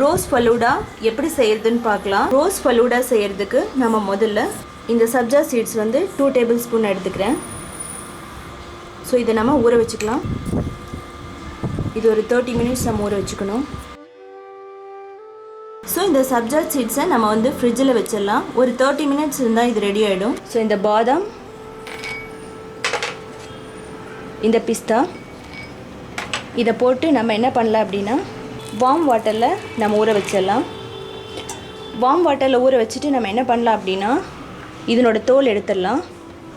Rose falooda எப்படி செய்யறதுன்னு பார்க்கலாம். ரோஸ் ஃபலூடா செய்யறதுக்கு நம்ம முதல்ல இந்த சப்ஜா சீட்ஸ் வந்து 2 டேபிள் ஸ்பூன் எடுத்துக்கிறேன். ஸோ இதை நம்ம ஊற வச்சுக்கலாம். இது ஒரு 30 மினிட்ஸ் நம்ம ஊற வச்சுக்கணும். ஸோ இந்த சப்ஜா சீட்ஸை நம்ம வந்து ஃப்ரிட்ஜில் வச்சிடலாம். ஒரு 30 மினிட்ஸ் இருந்தால் இது ரெடி ஆகிடும். ஸோ இந்த பாதாம், இந்த பிஸ்தா, இதை போட்டு நம்ம என்ன பண்ணலாம் அப்படின்னா வார்ம் வாட்டரில் நம்ம ஊற வச்சிடலாம். வார்ம் வாட்டரில் ஊற வச்சுட்டு நம்ம என்ன பண்ணலாம் அப்படின்னா இதனோட தோல் எடுத்துடலாம்.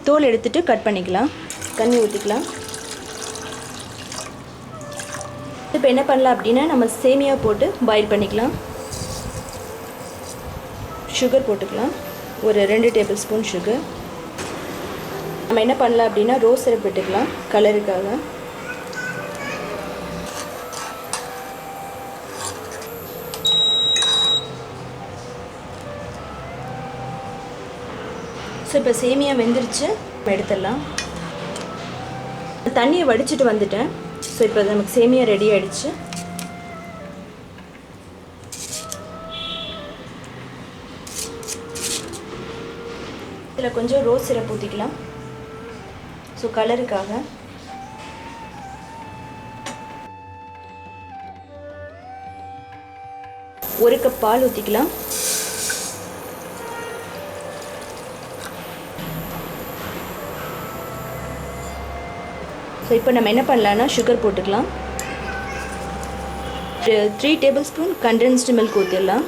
தோல் எடுத்துட்டு கட் பண்ணிக்கலாம். தண்ணி ஊற்றிக்கலாம். இப்போ என்ன பண்ணலாம் அப்படின்னா நம்ம சேமியா போட்டு பாயில் பண்ணிக்கலாம். சுகர் போட்டுக்கலாம். ஒரு 2 டேபிள் ஸ்பூன் சுகர். நம்ம என்ன பண்ணலாம் அப்படின்னா ரோஸ் சிரப் விட்டுக்கலாம் கலருக்காக. ஸோ இப்போ சேமியா வெந்துருச்சு, எடுத்துடலாம். தண்ணியை வடிச்சிட்டு வந்துட்டேன். ஸோ இப்போ நமக்கு சேமியா ரெடி ஆகிடுச்சு. இதில் கொஞ்சம் ரோஸ் சிரப் ஊற்றிக்கலாம். ஸோ கலருக்காக. ஒரு கப் பால் ஊற்றிக்கலாம். ஸோ இப்போ நம்ம என்ன பண்ணலான்னா சுகர் போட்டுக்கலாம். 3 டேபிள் ஸ்பூன் கண்டென்ஸ்டு மில்க் ஊற்றிடலாம்.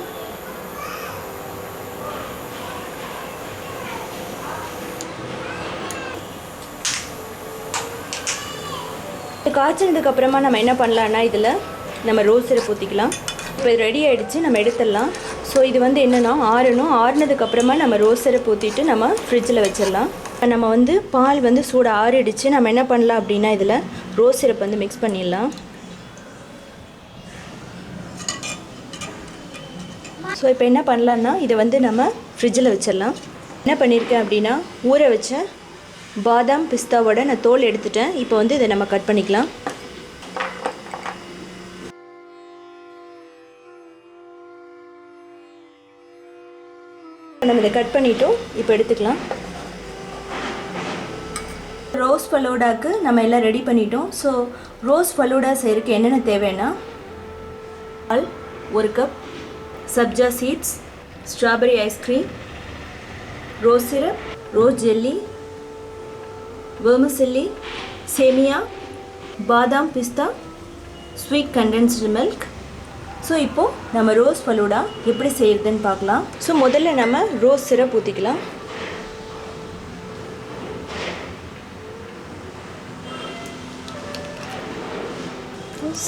காய்ச்சினதுக்கு அப்புறமா நம்ம என்ன பண்ணலான்னா இதில் நம்ம ரோஸ் சிரப் ஊற்றிக்கலாம். இப்போ இது ரெடி ஆகிடுச்சு, நம்ம எடுத்துடலாம். ஸோ இது வந்து என்னென்னா ஆறணும். ஆறுனதுக்கப்புறமா நம்ம ரோஸ் சிரப் ஊற்றிட்டு நம்ம ஃப்ரிட்ஜில் வச்சிடலாம். நம்ம வந்து பால் வந்து சூட ஆறிடுச்சு. நம்ம என்ன பண்ணலாம் அப்படின்னா இதில் ரோஸ் சிரப் வந்து மிக்ஸ் பண்ணிடலாம். ஸோ இப்போ என்ன பண்ணலான்னா இதை வந்து நம்ம ஃப்ரிட்ஜில் வச்சிடலாம். என்ன பண்ணியிருக்கேன் அப்படின்னா ஊற வச்ச பாதாம் பிஸ்தாவோட நான் தோல் எடுத்துட்டேன். இப்போ வந்து இதை நம்ம கட் பண்ணிக்கலாம். நம்ம இதை கட் பண்ணிட்டோம். இப்போ எடுத்துக்கலாம். ரோஸ் ஃபலூடாக்கு நம்ம எல்லாம் ரெடி பண்ணிட்டோம். ஸோ ரோஸ் ஃபலூடா செய்கிறதுக்கு என்னென்ன தேவைன்னா பால் 1 cup, sabja seeds, strawberry ice cream, rose syrup, rose jelly, vermicelli, semiya, பாதாம், பிஸ்தா, ஸ்வீட் கண்டென்ஸ்டு மில்க். ஸோ இப்போது நம்ம ரோஸ் ஃபலூடா எப்படி செய்கிறதுன்னு பார்க்கலாம். ஸோ முதல்ல நம்ம ரோஸ் சிரப் ஊற்றிக்கலாம்.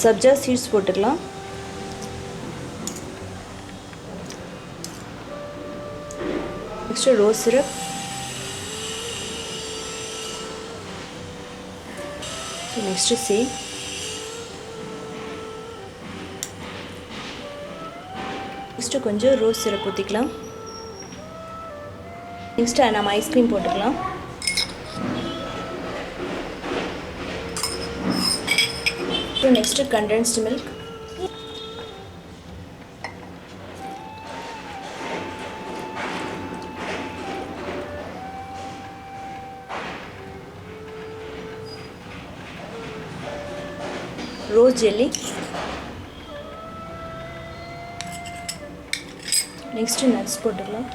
சப்ஜா சீட்ஸ் போட்டுக்கலாம். Next rose syrup, next same, next கொஞ்சம் ரோஸ் சிரப் ஊற்றிக்கலாம். நெக்ஸ்ட்டு நம்ம ஐஸ்கிரீம் போட்டுக்கலாம். Next condensed milk, rose jelly, next nuts போட்டுக்கலாம்.